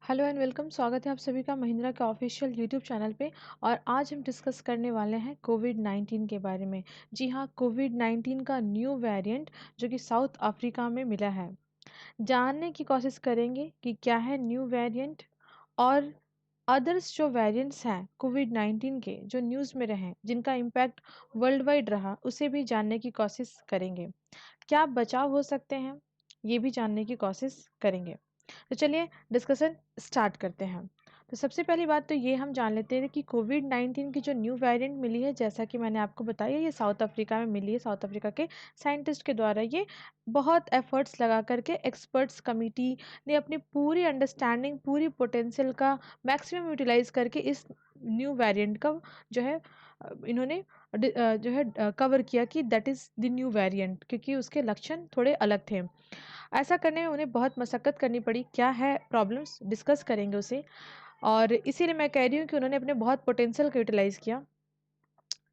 Hello and welcome. स्वागत है आप सभी का महिंद्रा के ऑफिशियल यूट्यूब चैनल पे। और आज हम डिस्कस करने वाले हैं कोविड-19 के बारे में। जी हाँ, कोविड-19 का न्यू वेरिएंट जो कि साउथ अफ्रीका में मिला है। जानने की कोशिश करेंगे कि क्या है न्यू वेरिएंट और अदर्स जो वेरिएंट्स हैं कोविड-19 के जो न्यूज़ में रहे, जिनका इम्पैक्ट वर्ल्ड वाइड रहा, उसे भी जानने की कोशिश करेंगे। क्या बचाव हो सकते हैं, ये भी जानने की कोशिश करेंगे। तो चलिए डिस्कशन स्टार्ट करते हैं। तो सबसे पहली बात तो ये हम जान लेते हैं कि कोविड-19 की जो न्यू वेरिएंट मिली है, जैसा कि मैंने आपको बताया, ये साउथ अफ्रीका में मिली है। साउथ अफ्रीका के साइंटिस्ट के द्वारा ये बहुत एफर्ट्स लगा करके एक्सपर्ट्स कमिटी ने अपनी पूरी अंडरस्टैंडिंग, पूरी पोटेंशियल का मैक्सिमम यूटिलाइज करके इस न्यू वेरिएंट का जो है इन्होंने जो है कवर किया कि that is the new variant, क्योंकि उसके लक्षण थोड़े अलग थे। ऐसा करने में उन्हें बहुत मशक्कत करनी पड़ी। क्या है प्रॉब्लम्स, डिस्कस करेंगे उसे। और इसीलिए मैं कह रही हूँ कि उन्होंने अपने बहुत पोटेंशियल को यूटिलाइज़ किया।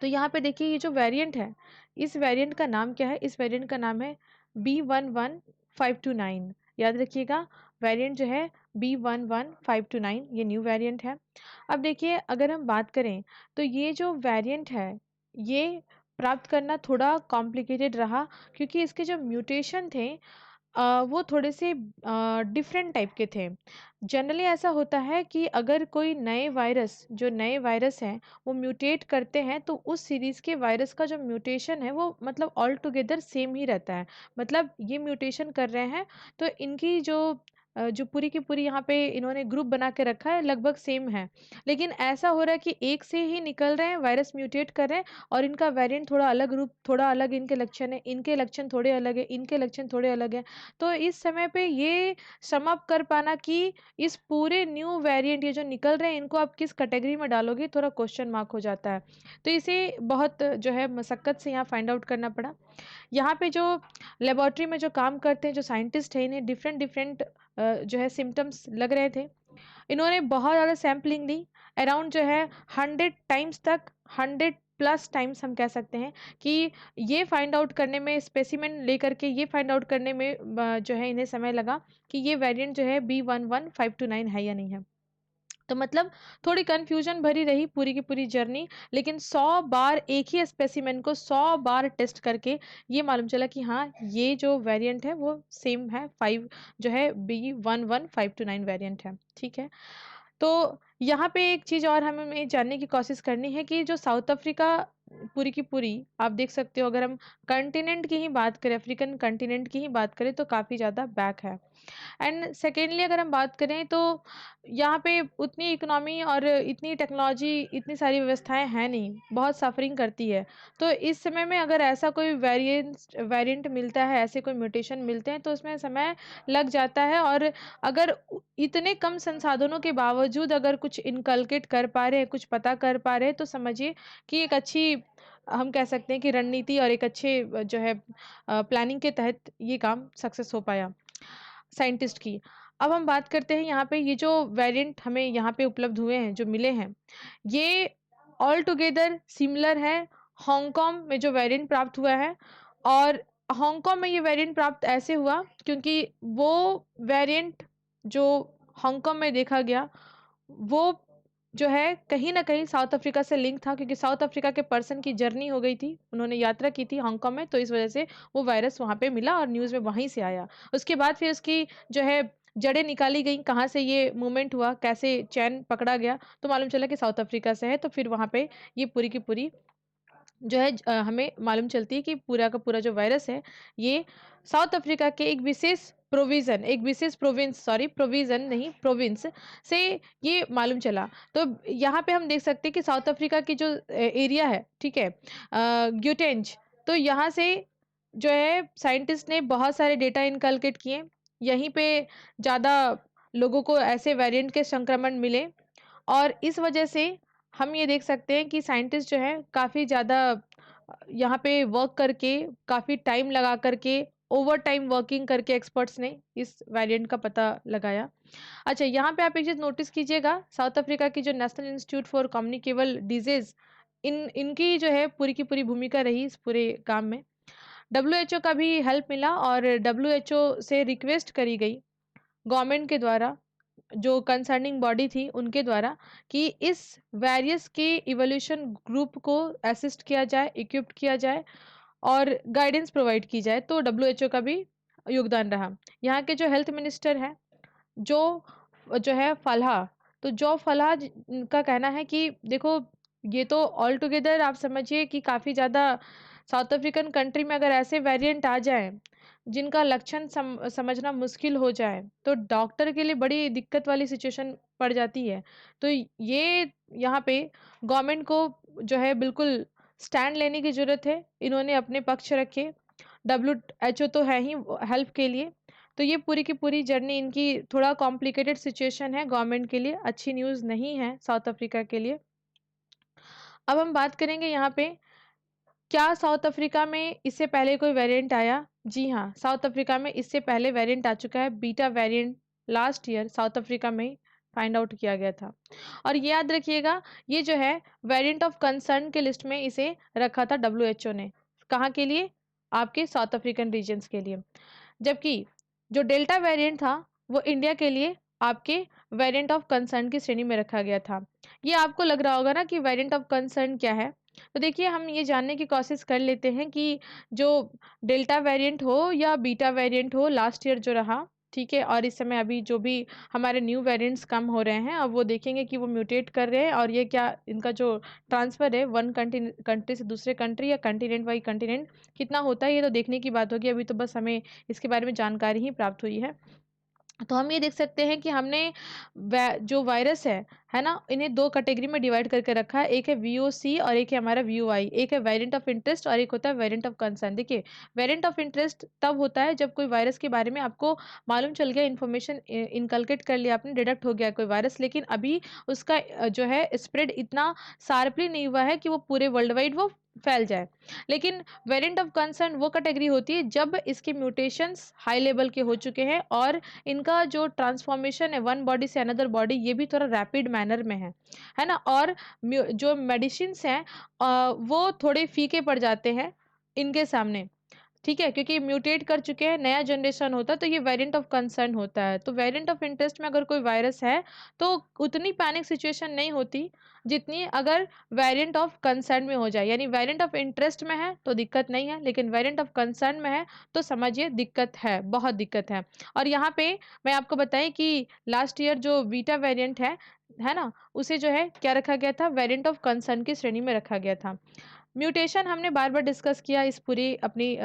तो यहाँ पे देखिए, ये जो वेरिएंट है, इस वेरिएंट का नाम क्या है? इस वेरिएंट का नाम है B11529। याद रखिएगा, वेरिएंट जो है B11529, ये न्यू वेरिएंट है। अब देखिए, अगर हम बात करें तो ये जो वेरिएंट है, ये प्राप्त करना थोड़ा कॉम्प्लिकेटेड रहा, क्योंकि इसके जो म्यूटेशन थे वो थोड़े से डिफरेंट टाइप के थे। जनरली ऐसा होता है कि अगर कोई जो नए वायरस हैं, वो म्यूटेट करते हैं, तो उस सीरीज़ के वायरस का जो म्यूटेशन है, वो मतलब ऑल टुगेदर सेम ही रहता है। मतलब ये म्यूटेशन कर रहे हैं, तो इनकी जो पूरी की पूरी यहाँ पे इन्होंने ग्रुप बना के रखा है, लगभग सेम है। लेकिन ऐसा हो रहा है कि एक से ही निकल रहे हैं, वायरस म्यूटेट कर रहे हैं, और इनका वेरिएंट थोड़ा अलग, रूप थोड़ा अलग इनके लक्षण है, इनके लक्षण थोड़े अलग है, इनके लक्षण थोड़े अलग हैं। तो इस समय पे ये सम अप कर पाना कि इस पूरे न्यू वेरिएंट ये जो निकल रहे हैं, इनको आप किस कैटेगरी में डालोगे, थोड़ा क्वेश्चन मार्क हो जाता है। तो इसे बहुत जो है मशक्कत से यहाँ फाइंड आउट करना पड़ा। यहाँ पे जो लेबोरेटरी में जो काम करते हैं, जो साइंटिस्ट हैं, इन्हें डिफरेंट डिफरेंट जो है सिम्टम्स लग रहे थे। इन्होंने बहुत ज़्यादा सैम्पलिंग ली, अराउंड जो है 100 टाइम्स तक, 100 प्लस टाइम्स हम कह सकते हैं, कि ये फाइंड आउट करने में, स्पेसिमेन लेकर के ये फाइंड आउट करने में जो है इन्हें समय लगा कि ये वेरिएंट जो है B11529 है या नहीं है। तो मतलब थोड़ी कन्फ्यूजन भरी रही पूरी की पूरी जर्नी, लेकिन 100 बार एक ही स्पेसिमेन को 100 बार टेस्ट करके ये मालूम चला कि हाँ, ये जो वेरिएंट है वो सेम है, 5 जो है B11529 वेरिएंट है। ठीक है। तो यहाँ पे एक चीज़ और हमें जानने की कोशिश करनी है कि जो साउथ अफ्रीका पूरी की पूरी, आप देख सकते हो, अगर हम कंटिनेंट की ही बात करें, अफ्रीकन कंटिनेंट की ही बात करें, तो काफ़ी ज़्यादा बैक है। एंड सेकेंडली अगर हम बात करें तो यहाँ पे उतनी इकोनॉमी और इतनी टेक्नोलॉजी, इतनी सारी व्यवस्थाएं हैं नहीं, बहुत सफरिंग करती है। तो इस समय में अगर ऐसा कोई वेरिएंट मिलता है, ऐसे कोई म्यूटेशन मिलते हैं, तो उसमें समय लग जाता है। और अगर इतने कम संसाधनों के बावजूद अगर कुछ इनकलकेट कर पा रहे हैं, कुछ पता कर पा रहे हैं, तो समझिए कि एक अच्छी, हम कह सकते हैं कि रणनीति और एक अच्छे जो है प्लानिंग के तहत ये काम सक्सेस हो पाया साइंटिस्ट की। अब हम बात करते हैं यहाँ पे, ये जो वेरिएंट हमें यहाँ पे उपलब्ध हुए हैं, जो मिले हैं, ये ऑल टुगेदर सिमिलर है हांगकांग में जो वेरिएंट प्राप्त हुआ है। और हांगकांग में ये वेरिएंट प्राप्त ऐसे हुआ क्योंकि वो वेरिएंट जो हांगकांग में देखा गया, वो जो है कहीं न कहीं साउथ अफ्रीका से लिंक था, क्योंकि साउथ अफ्रीका के पर्सन की जर्नी हो गई थी, उन्होंने यात्रा की थी हांगकांग में, तो इस वजह से वो वायरस वहाँ पे मिला और न्यूज़ में वहीं से आया। उसके बाद फिर उसकी जो है जड़ें निकाली गईं, कहाँ से ये मूवमेंट हुआ, कैसे चैन पकड़ा गया, तो मालूम चला कि साउथ अफ्रीका से है। तो फिर वहाँ पे ये पूरी की पूरी जो है हमें मालूम चलती है कि पूरा का पूरा जो वायरस है, ये साउथ अफ्रीका के एक विशेष प्रोविंस, सॉरी प्रोविज़न नहीं, प्रोविंस से ये मालूम चला। तो यहाँ पे हम देख सकते हैं कि साउथ अफ्रीका की जो एरिया है, ठीक है, ग्यूटेंज, तो यहाँ से जो है साइंटिस्ट ने बहुत सारे डेटा इनकलकेट किए। यहीं पे ज़्यादा लोगों को ऐसे वेरिएंट के संक्रमण मिले, और इस वजह से हम ये देख सकते हैं कि साइंटिस्ट जो है काफ़ी ज़्यादा यहाँ पे वर्क करके, काफ़ी टाइम लगा करके, ओवर टाइम वर्किंग करके एक्सपर्ट्स ने इस वेरिएंट का पता लगाया। अच्छा, यहाँ पे आप एक चीज़ नोटिस कीजिएगा, साउथ अफ्रीका की जो national institute for communicable disease, इनकी जो है पूरी की पूरी भूमिका रही इस पूरे काम में। डब्ल्यूएचओ का भी हेल्प मिला, और डब्ल्यूएचओ से रिक्वेस्ट करी गई गवर्नमेंट के द्वारा जो कंसर्निंग बॉडी थी उनके द्वारा कि इस वेरियस के इवोल्यूशन ग्रुप को असिस्ट किया जाए, इक्विप्ड किया जाए और गाइडेंस प्रोवाइड की जाए। तो डब्ल्यूएचओ का भी योगदान रहा। यहाँ के जो हेल्थ मिनिस्टर हैं जो जो है फलाह, तो जो फलाह का कहना है कि देखो ये तो ऑल टुगेदर आप समझिए कि काफ़ी ज़्यादा साउथ अफ्रीकन कंट्री में अगर ऐसे वेरिएंट आ जाएं जिनका लक्षण समझना मुश्किल हो जाए तो डॉक्टर के लिए बड़ी दिक्कत वाली सिचुएशन पड़ जाती है। तो ये यहाँ पे गवर्नमेंट को जो है बिल्कुल स्टैंड लेने की ज़रूरत है। इन्होंने अपने पक्ष रखे, डब्ल्यूएचओ तो है ही हेल्प के लिए। तो ये पूरी की पूरी जर्नी इनकी थोड़ा कॉम्प्लिकेटेड सिचुएशन है गवर्नमेंट के लिए, अच्छी न्यूज़ नहीं है साउथ अफ्रीका के लिए। अब हम बात करेंगे यहाँ पे क्या साउथ अफ्रीका में इससे पहले कोई वेरिएंट आया? जी हाँ, साउथ अफ्रीका में इससे पहले वेरिएंट आ चुका है, beta variant last year south Africa में फाइंड आउट किया गया था। और ये याद रखिएगा ये जो है वेरिएंट ऑफ कंसर्न के लिस्ट में इसे रखा था डब्ल्यूएचओ ने। कहाँ के लिए? आपके साउथ अफ्रीकन रीजन्स के लिए। जबकि जो डेल्टा वेरिएंट था वो इंडिया के लिए आपके वेरिएंट ऑफ कंसर्न की श्रेणी में रखा गया था। ये आपको लग रहा होगा ना कि वेरिएंट ऑफ कंसर्न क्या है। तो देखिए हम ये जानने की कोशिश कर लेते हैं कि जो डेल्टा वेरिएंट हो या बीटा वेरिएंट हो लास्ट ईयर जो रहा, ठीक है, और इस समय अभी जो भी हमारे न्यू वेरिएंट्स कम हो रहे हैं अब वो देखेंगे कि वो म्यूटेट कर रहे हैं और ये क्या इनका जो ट्रांसफ़र है वन कंट्री से दूसरे कंट्री या कंटिनेंट बाई कंटिनेंट कितना होता है, ये तो देखने की बात होगी। अभी तो बस हमें इसके बारे में जानकारी ही प्राप्त हुई है। तो हम ये देख सकते हैं कि हमने जो वायरस है ना, इन्हें दो कैटेगरी में डिवाइड करके रखा है। एक है वीओसी और एक है हमारा वीओआई। एक है वेरिएंट ऑफ इंटरेस्ट और एक होता है वेरिएंट ऑफ कंसर्न। देखिए वेरिएंट ऑफ इंटरेस्ट तब होता है जब कोई वायरस के बारे में आपको मालूम चल गया, इन्फॉर्मेशन इनकलकेट कर लिया आपने, डिटेक्ट हो गया कोई वायरस, लेकिन अभी उसका जो है स्प्रेड इतना शार्पली नहीं हुआ है कि वो पूरे वर्ल्ड वाइड वो फैल जाए। लेकिन वेरिएंट ऑफ कंसर्न वो कैटेगरी होती है जब इसके म्यूटेशंस हाई लेवल के हो चुके हैं और इनका जो ट्रांसफॉर्मेशन है वन बॉडी से अनदर बॉडी ये भी थोड़ा रैपिड मैनर में है ना, और जो मेडिसिन्स हैं वो थोड़े फीके पड़ जाते हैं इनके सामने, ठीक है, क्योंकि म्यूटेट कर चुके हैं, नया जनरेशन होता है, तो ये वेरिएंट ऑफ कंसर्न होता है। तो वेरिएंट ऑफ इंटरेस्ट में अगर कोई वायरस है तो उतनी पैनिक सिचुएशन नहीं होती जितनी अगर वेरिएंट ऑफ कंसर्न में हो जाए। यानी वेरिएंट ऑफ इंटरेस्ट में है तो दिक्कत नहीं है, लेकिन वेरिएंट ऑफ कंसर्न में है तो समझिए दिक्कत है, बहुत दिक्कत है। और यहाँ पे मैं आपको बताएं कि लास्ट ईयर जो बीटा वेरिएंट है ना, उसे जो है क्या रखा गया था, वेरिएंट ऑफ कंसर्न की श्रेणी में रखा गया था। म्यूटेशन हमने बार बार डिस्कस किया इस पूरी अपनी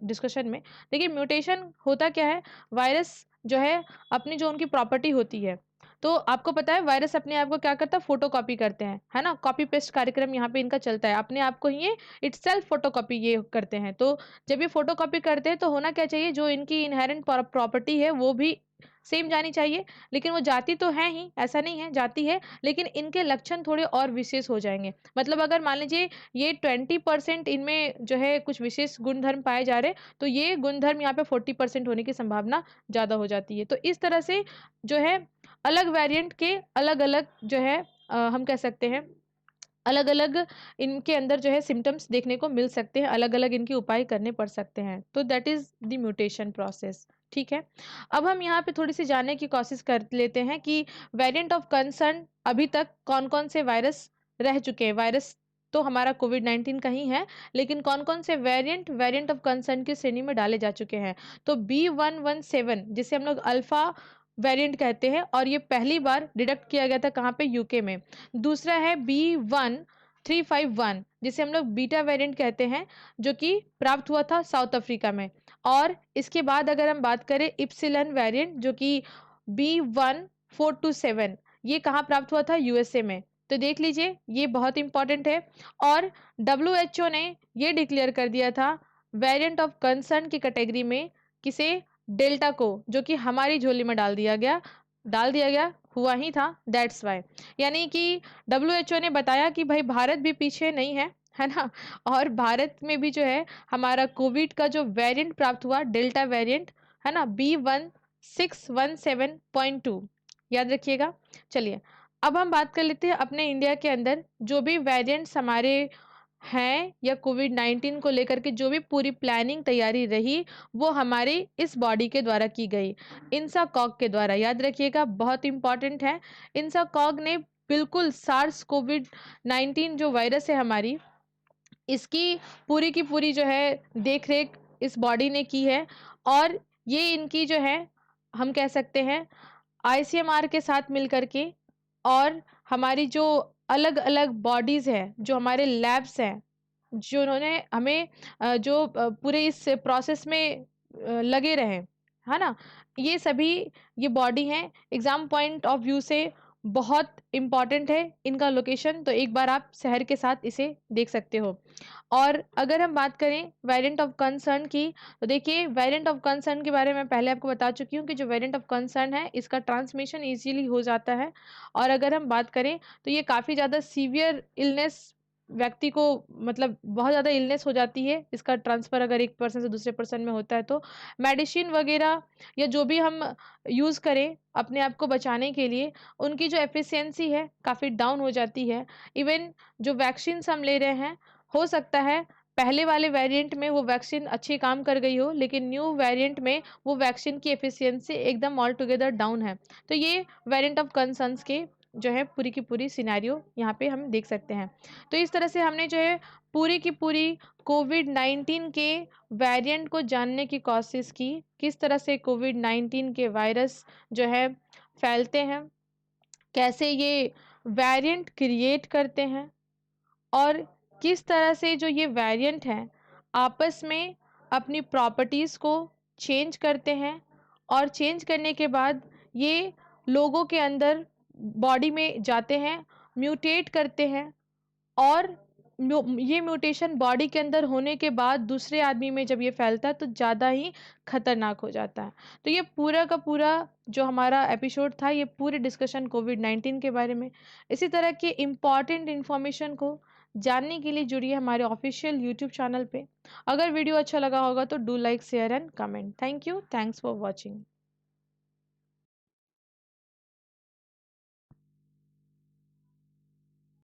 डिस्कशन में। देखिए म्यूटेशन होता क्या है, वायरस जो है अपनी जो उनकी प्रॉपर्टी होती है, तो आपको पता है वायरस अपने आप को क्या करता है, फोटो कॉपी करते हैं, है ना, कॉपी पेस्ट कार्यक्रम यहाँ पे इनका चलता है, अपने आप को ही ये इटसेल्फ फोटो कॉपी ये करते हैं। तो जब ये फोटो कॉपी करते हैं तो होना क्या चाहिए, जो इनकी इनहेरेंट प्रॉपर्टी है वो भी सेम जानी चाहिए। लेकिन वो जाती तो है ही, ऐसा नहीं है, जाती है, लेकिन इनके लक्षण थोड़े और विशेष हो जाएंगे। मतलब अगर मान लीजिए ये 20% इनमें जो है कुछ विशेष गुणधर्म पाए जा रहे, तो ये गुणधर्म यहाँ पे 40% होने की संभावना ज़्यादा हो जाती है। तो इस तरह से जो है अलग वेरिएंट के अलग अलग जो है हम कह सकते हैं अलग अलग इनके अंदर जो है सिम्टम्स देखने को मिल सकते हैं, अलग अलग इनके उपाय करने पड़ सकते हैं। तो that is the mutation process, ठीक है। अब हम यहाँ पे थोड़ी सी जानने की कोशिश कर लेते हैं कि वेरिएंट ऑफ कंसर्न अभी तक कौन कौन से वायरस रह चुके हैं। वायरस तो हमारा कोविड-19 का ही है, लेकिन कौन कौन से वेरिएंट ऑफ कंसर्न की श्रेणी में डाले जा चुके हैं। तो B117 जिसे हम लोग अल्फा वेरिएंट कहते हैं और ये पहली बार डिटेक्ट किया गया था कहाँ पे, यूके में। दूसरा है B1351 जिसे हम लोग बीटा वेरिएंट कहते हैं, जो कि प्राप्त हुआ था साउथ अफ्रीका में। और इसके बाद अगर हम बात करें इप्सिलन वेरिएंट जो कि B1427, ये कहाँ प्राप्त हुआ था, यूएसए में। तो देख लीजिए ये बहुत इंपॉर्टेंट है। और डब्ल्यूएचओ ने ये डिक्लेयर कर दिया था वेरिएंट ऑफ कंसर्न की कैटेगरी में किसे, डेल्टा को, जो कि हमारी झोली में डाल दिया गया हुआ ही था, दैट्स वाई। यानी कि डब्ल्यूएचओ ने बताया कि भाई भारत भी पीछे नहीं है ना, और भारत में भी जो है हमारा कोविड का जो वेरिएंट प्राप्त हुआ डेल्टा वेरिएंट है ना, B1617.2, याद रखिएगा। चलिए अब हम बात कर लेते हैं अपने इंडिया के अंदर जो भी वेरिएंट्स हमारे हैं या कोविड-19 को लेकर के जो भी पूरी प्लानिंग तैयारी रही, वो हमारी इस बॉडी के द्वारा की गई, इंसाकॉग के द्वारा। याद रखिएगा, बहुत इम्पोर्टेंट है। इंसाकॉग ने बिल्कुल सार्स कोविड-19 जो वायरस है हमारी, इसकी पूरी की पूरी जो है देख-रेख इस बॉडी ने की है, और ये इनकी जो है हम कह सकते हैं आईसीएमआर के साथ मिलकर के, और हमारी जो अलग-अलग बॉडीज़ हैं, जो हमारे लैब्स हैं, जिन्होंने हमें पूरे इस प्रोसेस में लगे रहे, है ना? ये सभी ये बॉडी हैं, एग्ज़ाम पॉइंट ऑफ व्यू से बहुत इम्पोर्टेंट है इनका लोकेशन, तो एक बार आप शहर के साथ इसे देख सकते हो। और अगर हम बात करें वेरिएंट ऑफ कंसर्न की, तो देखिए वेरिएंट ऑफ कंसर्न के बारे में पहले आपको बता चुकी हूँ कि जो वेरिएंट ऑफ कंसर्न है, इसका ट्रांसमिशन ईज़िली हो जाता है। और अगर हम बात करें तो ये काफ़ी ज़्यादा सीवियर इलनेस व्यक्ति को, मतलब बहुत ज़्यादा इलनेस हो जाती है, इसका ट्रांसफ़र अगर एक पर्सन से दूसरे पर्सन में होता है तो। मेडिसिन वगैरह या जो भी हम यूज़ करें अपने आप को बचाने के लिए, उनकी जो एफिशिएंसी है काफ़ी डाउन हो जाती है। इवन जो वैक्सीन्स हम ले रहे हैं, हो सकता है पहले वाले वेरिएंट में वो वैक्सीन अच्छी काम कर गई हो, लेकिन न्यू वेरिएंट में वो वैक्सीन की एफिशिएंसी एकदम ऑल टुगेदर डाउन है। तो ये वेरिएंट ऑफ कंसर्न्स के जो है पूरी की पूरी सिनेरियो यहाँ पे हम देख सकते हैं। तो इस तरह से हमने जो है पूरी की पूरी कोविड-19 के वेरिएंट को जानने की कोशिश की, किस तरह से कोविड-19 के वायरस जो है फैलते हैं, कैसे ये वेरिएंट क्रिएट करते हैं, और किस तरह से जो ये वेरिएंट हैं आपस में अपनी प्रॉपर्टीज़ को चेंज करते हैं, और चेंज करने के बाद ये लोगों के अंदर बॉडी में जाते हैं, म्यूटेट करते हैं, और ये म्यूटेशन बॉडी के अंदर होने के बाद दूसरे आदमी में जब ये फैलता है तो ज़्यादा ही खतरनाक हो जाता है। तो ये पूरा का पूरा जो हमारा एपिसोड था, ये पूरी डिस्कशन कोविड-19 के बारे में। इसी तरह के इम्पॉर्टेंट इन्फॉर्मेशन को जानने के लिए जुड़िए हमारे ऑफिशियल यूट्यूब चैनल पे। अगर वीडियो अच्छा लगा होगा तो do like, share and comment. Thank you, thanks for watching.